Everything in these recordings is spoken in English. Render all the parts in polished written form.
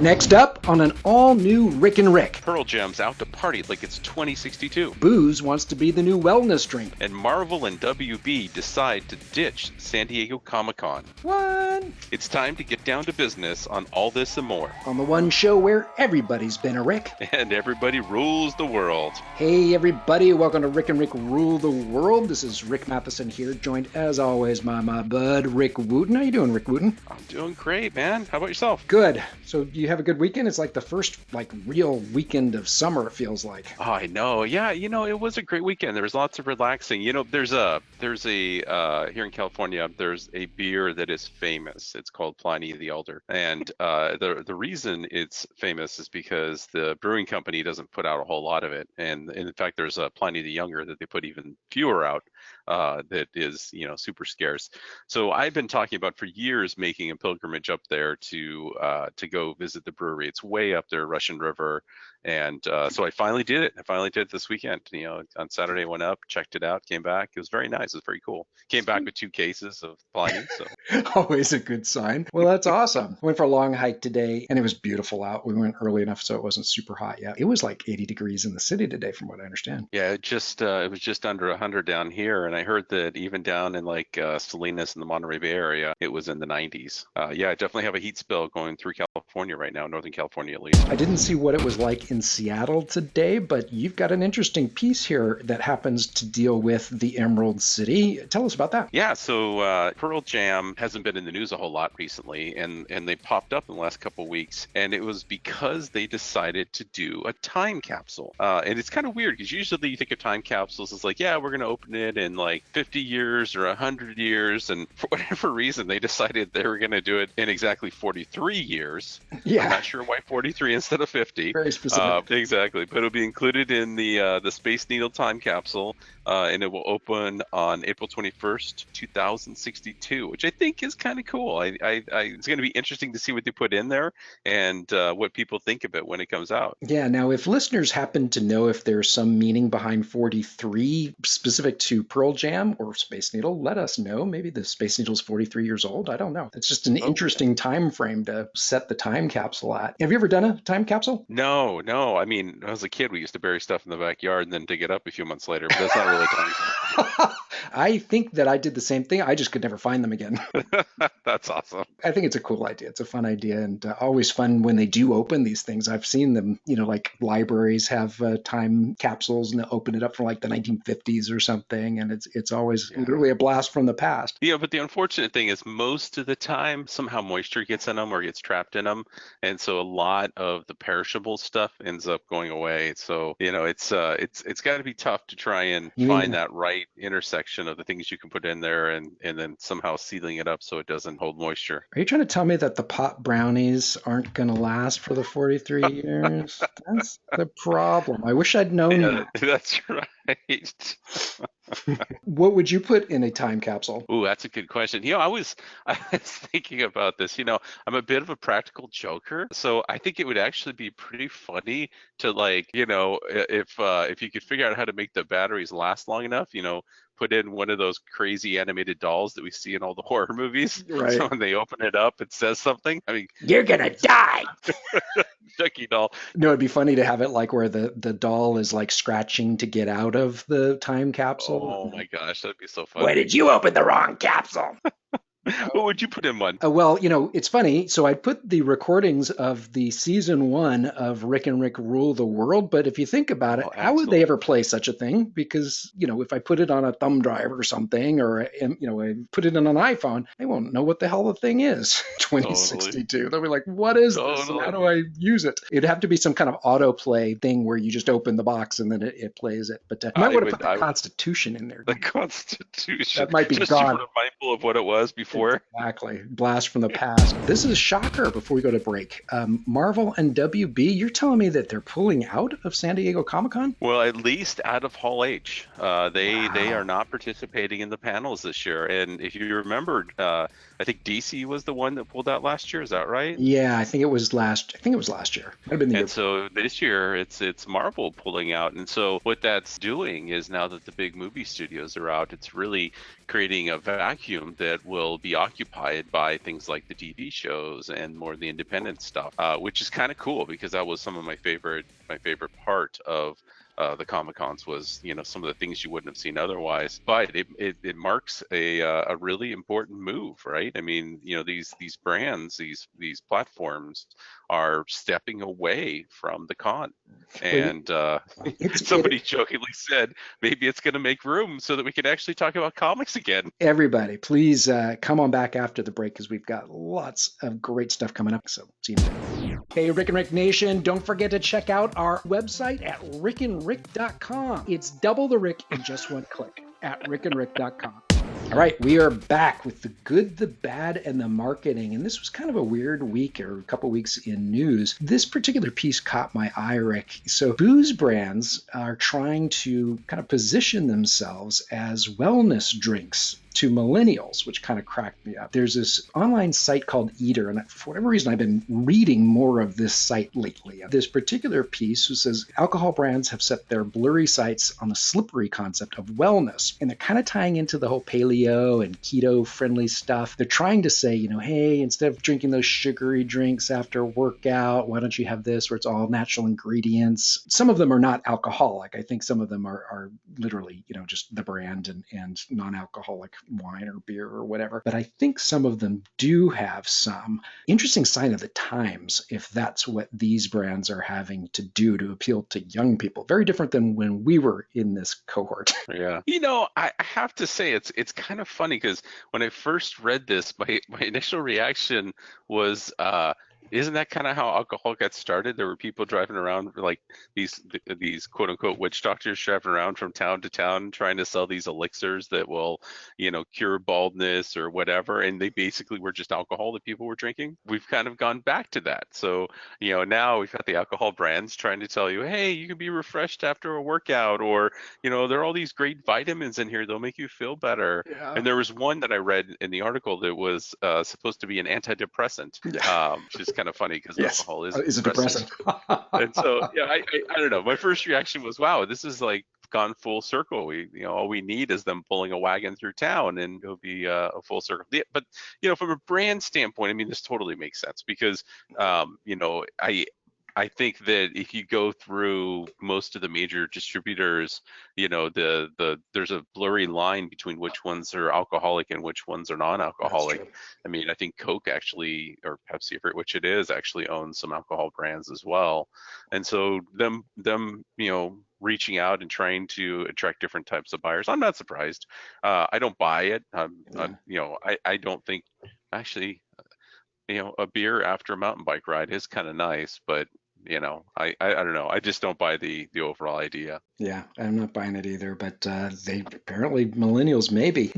Next up on an all-new Rick and Rick. Pearl Jam's out to party like it's 2062. Booze wants to be the new wellness drink. And Marvel and WB decide to ditch San Diego Comic-Con. What? It's time to get down to business on all this and more. On the one show where everybody's been a Rick. And everybody rules the world. Hey everybody, welcome to Rick and Rick Rule the World. This is Rick Matheson here, joined as always by my bud, Rick Wooten. How you doing, Rick Wooten? I'm doing great, man. How about yourself? Good. So you have a good weekend? It's like the first real weekend of summer, it feels like. Oh, I know. Yeah, it was a great weekend. There was lots of relaxing. There's a here in California, there's a beer that is famous. It's called Pliny the Elder. And the reason it's famous is because the brewing company doesn't put out a whole lot of it. And in fact, there's a Pliny the Younger that they put even fewer out that is, super scarce. So I've been talking about for years making a pilgrimage up there to go visit the brewery. It's way up there, Russian River. And so I finally did it. I finally did it this weekend. On Saturday, I went up, checked it out, came back. It was very nice. It was very cool. Came back with 2 cases of Pliny. So always a good sign. Well, that's awesome. Went for a long hike today, and it was beautiful out. We went early enough so it wasn't super hot yet. It was like 80 degrees in the city today, from what I understand. Yeah, it was just under 100 down here, and I heard that even down in Salinas in the Monterey Bay area, it was in the 90s. Yeah, I definitely have a heat spill going through California right now, Northern California at least. I didn't see what it was like in Seattle today, but you've got an interesting piece here that happens to deal with the Emerald City. Tell us about that. Yeah, so Pearl Jam hasn't been in the news a whole lot recently, and they popped up in the last couple of weeks, and it was because they decided to do a time capsule. And it's kind of weird because usually you think of time capsules as like, yeah, we're going to open it in like 50 years or 100 years, and for whatever reason, they decided they were going to do it in exactly 43 years. Yeah. I'm not sure why 43 instead of 50. Very specific. Exactly, but it'll be included in the Space Needle time capsule, and it will open on April 21st, 2062, which I think is kind of cool. It's going to be interesting to see what they put in there and what people think of it when it comes out. Yeah, now if listeners happen to know if there's some meaning behind 43 specific to Pearl Jam or Space Needle, let us know. Maybe the Space Needle's 43 years old. I don't know. It's just an interesting time frame to set the time capsule at. Have you ever done a time capsule? No. I mean, as a kid, we used to bury stuff in the backyard and then dig it up a few months later, but that's not really time. I think that I did the same thing. I just could never find them again. That's awesome. I think it's a cool idea. It's a fun idea, and always fun when they do open these things. I've seen them, like libraries have time capsules and they open it up from like the 1950s or something, and it's always literally a blast from the past. Yeah, but the unfortunate thing is most of the time somehow moisture gets in them or gets trapped in them, and so a lot of the perishable stuff ends up going away. So it's got to be tough to try and find that right intersection of the things you can put in there and then somehow sealing it up so it doesn't hold moisture. Are you trying to tell me that the pot brownies aren't going to last for the 43 years? That's the problem. I wish I'd known that. That's right. What would you put in a time capsule? Ooh, that's a good question. I was thinking about this. I'm a bit of a practical joker, so I think it would actually be pretty funny to if you could figure out how to make the batteries last long enough, put in one of those crazy animated dolls that we see in all the horror movies. Right. So when they open it up, it says something. I mean, you're gonna die. Chucky doll. No, it'd be funny to have it like where the doll is like scratching to get out of the time capsule. Oh my gosh, that'd be so funny. Why did you open the wrong capsule? What would you put in one? Well, it's funny. So I put the recordings of the season 1 of Rick and Rick Rule the World. But if you think about it, how would they ever play such a thing? Because, if I put it on a thumb drive or something, or, I put it in an iPhone, they won't know what the hell the thing is. 2062. Totally. They'll be like, what is this? And how do I use it? It'd have to be some kind of autoplay thing where you just open the box and then it plays it. But I would have put the Constitution in there. The Constitution. That might be just gone. Just sort of mindful of what it was before. Exactly. Blast from the past. This is a shocker before we go to break. Marvel and WB, you're telling me that they're pulling out of San Diego Comic-Con? Well, at least out of Hall H. They are not participating in the panels this year. And if you remembered, I think DC was the one that pulled out last year. Is that right? Yeah, I think it was last year. Might have been the year. And so this year it's Marvel pulling out. And so what that's doing is now that the big movie studios are out, it's really creating a vacuum that will will be occupied by things like the TV shows and more of the independent stuff, which is kind of cool because that was some of my favorite part of the Comic Cons was, some of the things you wouldn't have seen otherwise. But it marks a really important move, right? I mean, these brands, these platforms are stepping away from the con. And somebody jokingly said, maybe it's going to make room so that we can actually talk about comics again. Everybody, please come on back after the break because we've got lots of great stuff coming up. So see you then. Hey, Rick and Rick Nation, don't forget to check out our website at rickandrick.com. It's double the Rick in just one click at rickandrick.com. All right, we are back with the good, the bad, and the marketing. And this was kind of a weird week or a couple weeks in news. This particular piece caught my eye, Rick. So booze brands are trying to kind of position themselves as wellness drinks to millennials, which kind of cracked me up. There's this online site called Eater, and for whatever reason, I've been reading more of this site lately. This particular piece says alcohol brands have set their blurry sights on the slippery concept of wellness, and they're kind of tying into the whole paleo and keto-friendly stuff. They're trying to say, hey, instead of drinking those sugary drinks after a workout, why don't you have this where it's all natural ingredients? Some of them are not alcoholic. I think some of them are literally, just the brand and non-alcoholic wine or beer or whatever. But I think some of them do have some interesting sign of the times if that's what these brands are having to do to appeal to young people. Very different than when we were in this cohort. Yeah. I have to say it's kind of funny because when I first read this, my initial reaction was isn't that kind of how alcohol got started? There were people driving around like these quote unquote witch doctors driving around from town to town trying to sell these elixirs that will, cure baldness or whatever. And they basically were just alcohol that people were drinking. We've kind of gone back to that. So, now we've got the alcohol brands trying to tell you, hey, you can be refreshed after a workout, or, there are all these great vitamins in here. They'll make you feel better. Yeah. And there was one that I read in the article that was supposed to be an antidepressant, which is kind of funny because alcohol is a depressant. And so, I don't know. My first reaction was, wow, this is like gone full circle. We, all we need is them pulling a wagon through town and it'll be a full circle. But, from a brand standpoint, I mean, this totally makes sense because, I think that if you go through most of the major distributors, there's a blurry line between which ones are alcoholic and which ones are non-alcoholic. I mean, I think Coke actually, or Pepsi, I forget which it is, actually owns some alcohol brands as well. And so them, reaching out and trying to attract different types of buyers, I'm not surprised. I don't buy it. I don't think actually, a beer after a mountain bike ride is kind of nice, but I don't know. I just don't buy the overall idea. Yeah, I'm not buying it either, but they apparently millennials maybe.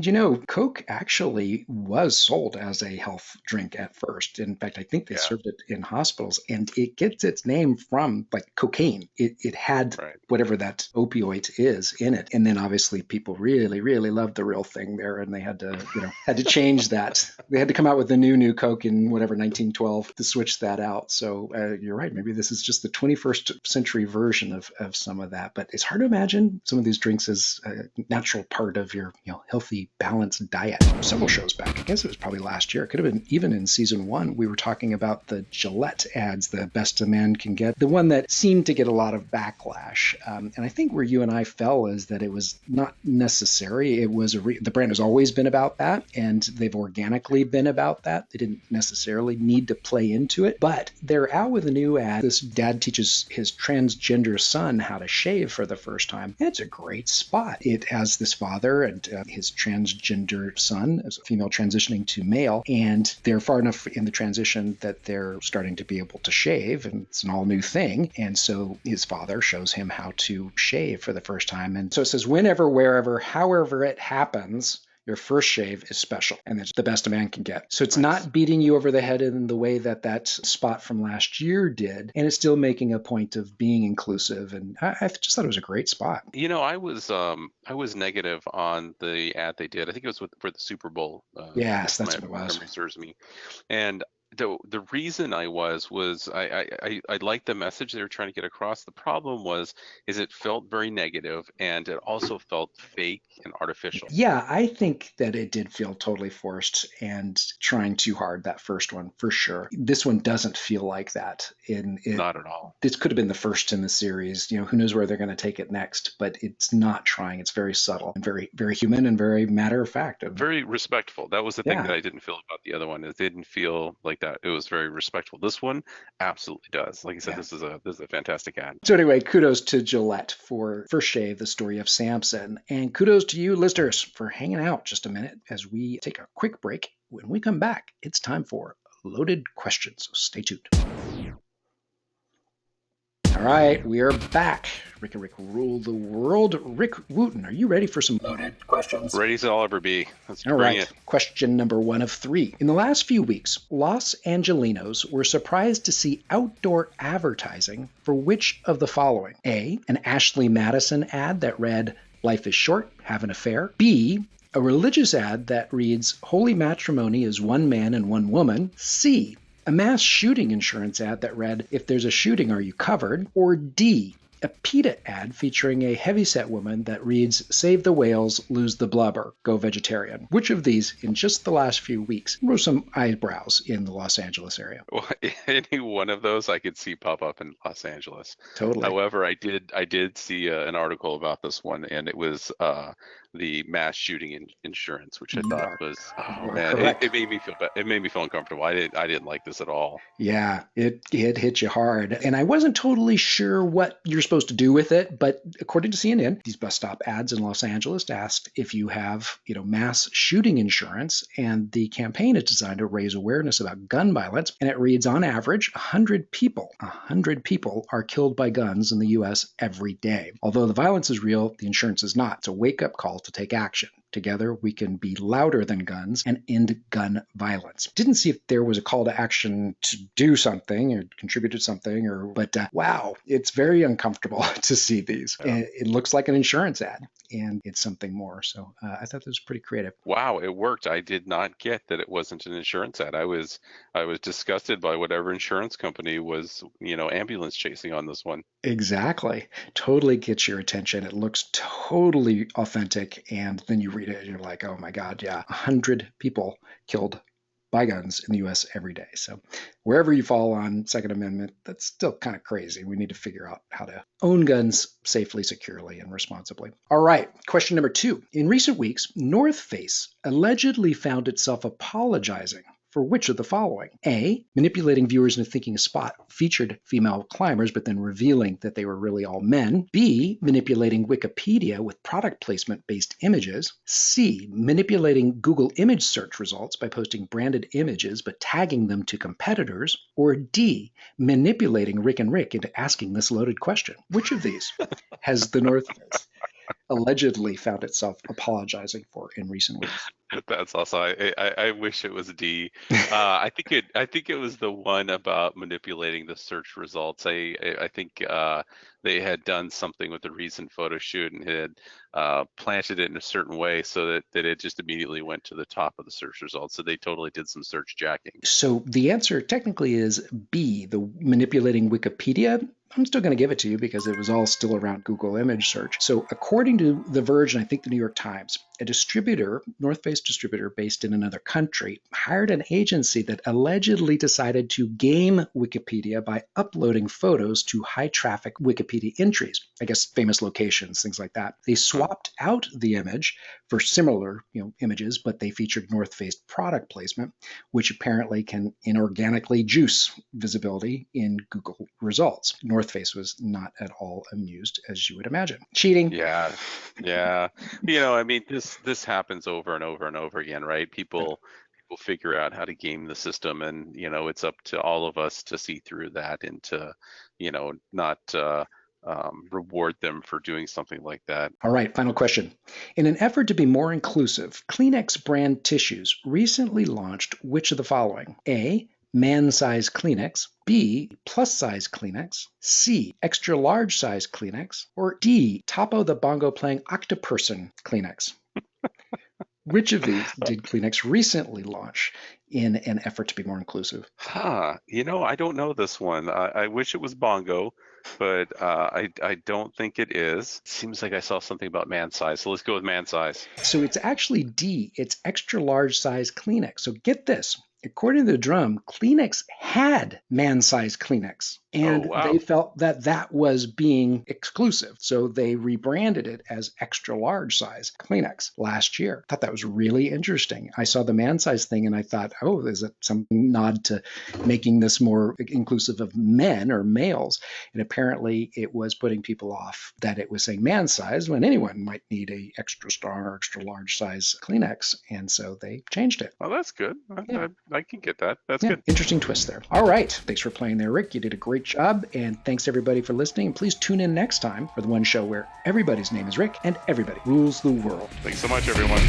Coke actually was sold as a health drink at first. In fact, I think they served it in hospitals, and it gets its name from like cocaine. It had whatever that opioid is in it, and then obviously people really, really loved the real thing there, and they had to change that. They had to come out with the new Coke in whatever 1912 to switch that out. So you're right. Maybe this is just the 21st century version of some of that, but it's hard to imagine some of these drinks as a natural part of your healthy, balanced diet. Several shows back, I guess it was probably last year, it could have been even in season 1, we were talking about the Gillette ads, the best a man can get, the one that seemed to get a lot of backlash. And I think where you and I fell is that it was not necessary. It was the brand has always been about that, and they've organically been about that. They didn't necessarily need to play into it, but they're out with a new ad. This dad teaches his transgender son how to shave for the first time. And it's a great spot. It has this father and his transgender son as a female transitioning to male, and they're far enough in the transition that they're starting to be able to shave, and it's an all new thing. And so his father shows him how to shave for the first time. And so it says, whenever, wherever, however it happens, your first shave is special, and it's the best a man can get. So it's not beating you over the head in the way that spot from last year did, and it's still making a point of being inclusive. And I just thought it was a great spot. I was negative on the ad they did. I think it was for the Super Bowl. Yes, that's what it was. Memory serves me, and the reason I liked the message they were trying to get across. The problem is it felt very negative, and it also felt fake and artificial. Yeah, I think that it did feel totally forced and trying too hard, that first one, for sure. This one doesn't feel like that. Not at all. This could have been the first in the series. Who knows where they're going to take it next, but it's not trying. It's very subtle and very, very human and very matter of fact. Very respectful. That was the thing Yeah. that I didn't feel about the other one. It didn't feel like that. It was very respectful. This one absolutely does. Like I said, Yeah. this is a fantastic ad. So anyway, kudos to Gillette for First Shave, the story of Samson. And kudos to you listeners for hanging out just a minute as we take a quick break. When we come back, it's time for Loaded Questions. So stay tuned. All right, we are back. Rick and Rick rule the world. Rick Wooten, are you ready for some loaded questions? Ready as I'll ever be. Let's All bring right. it. Question number 1 of 3. In the last few weeks, Los Angelinos were surprised to see outdoor advertising for which of the following? A, an Ashley Madison ad that read, "Life is short, have an affair." B, a religious ad that reads, "Holy matrimony is one man and one woman." C, a mass shooting insurance ad that read, "If there's a shooting, are you covered?" Or D, a PETA ad featuring a heavyset woman that reads, "Save the whales, lose the blubber, go vegetarian." Which of these, in just the last few weeks, rose some eyebrows in the Los Angeles area? Well, any one of those I could see pop up in Los Angeles. Totally. However, I did see an article about this one, and it was the mass shooting insurance, which I thought was, oh man, it made me feel bad. It made me feel uncomfortable. I didn't like this at all. Yeah, it hit you hard. And I wasn't totally sure what you're supposed to do with it, but according to CNN, these bus stop ads in Los Angeles asked if you have, mass shooting insurance, and the campaign is designed to raise awareness about gun violence. And it reads, on average, 100 people are killed by guns in the US every day. Although the violence is real, the insurance is not. It's a wake-up call to take action. Together, we can be louder than guns and end gun violence. Didn't see if there was a call to action to do something or contribute to something, but wow, it's very uncomfortable to see these. Yeah. It looks like an insurance ad, and it's something more. So I thought that was pretty creative. Wow, it worked. I did not get that it wasn't an insurance ad. I was disgusted by whatever insurance company was, ambulance chasing on this one. Exactly. Totally gets your attention. It looks totally authentic, and then you read it and you're like, oh my God, yeah, 100 people killed by guns in the U.S. every day. So wherever you fall on Second Amendment, that's still kind of crazy. We need to figure out how to own guns safely, securely, and responsibly. All right, question number 2. In recent weeks, North Face allegedly found itself apologizing for which of the following? A, manipulating viewers into thinking a spot featured female climbers, but then revealing that they were really all men. B, manipulating Wikipedia with product placement-based images. C, manipulating Google image search results by posting branded images but tagging them to competitors. Or D, manipulating Rick and Rick into asking this loaded question. Which of these has the North Face allegedly found itself apologizing for in recent weeks? That's awesome. I wish it was D. I think it was the one about manipulating the search results. I think they had done something with the recent photo shoot and had planted it in a certain way so that it just immediately went to the top of the search results. So they totally did some search jacking. So the answer technically is B, the manipulating Wikipedia. I'm still going to give it to you because it was all still around Google image search. So according to The Verge and I think the New York Times, a distributor, North Face distributor based in another country, hired an agency that allegedly decided to game Wikipedia by uploading photos to high traffic Wikipedia entries, I guess famous locations, things like that. They swapped out the image for similar images, but they featured North Face product placement, which apparently can inorganically juice visibility in Google results. North Face was not at all amused, as you would imagine. Cheating. Yeah. I mean, this happens over and over and over again, right? People figure out how to game the system, and it's up to all of us to see through that and to not reward them for doing something like that. All right, final question. In an effort to be more inclusive, Kleenex brand tissues recently launched which of the following? A, man-size Kleenex. B, plus-size Kleenex. C, extra-large size Kleenex. Or D, Topo the bongo playing octoperson Kleenex. Which of these did Kleenex recently launch in an effort to be more inclusive? I don't know this one. I wish it was Bongo, but I don't think it is. Seems like I saw something about man size, so let's go with man size. So it's actually D. It's extra large size Kleenex. So get this. According to the drum, Kleenex had man-sized Kleenex, and they felt that that was being exclusive. So they rebranded it as extra large size Kleenex last year. I thought that was really interesting. I saw the man-sized thing and I thought, oh, is it some nod to making this more inclusive of men or males? And apparently it was putting people off that it was saying man-sized when anyone might need a extra strong or extra large size Kleenex. And so they changed it. Oh, that's good. I can get that. That's good. Interesting twist there. All right. Thanks for playing there, Rick. You did a great job. And thanks everybody for listening. And please tune in next time for the one show where everybody's name is Rick and everybody rules the world. Thanks so much, everyone.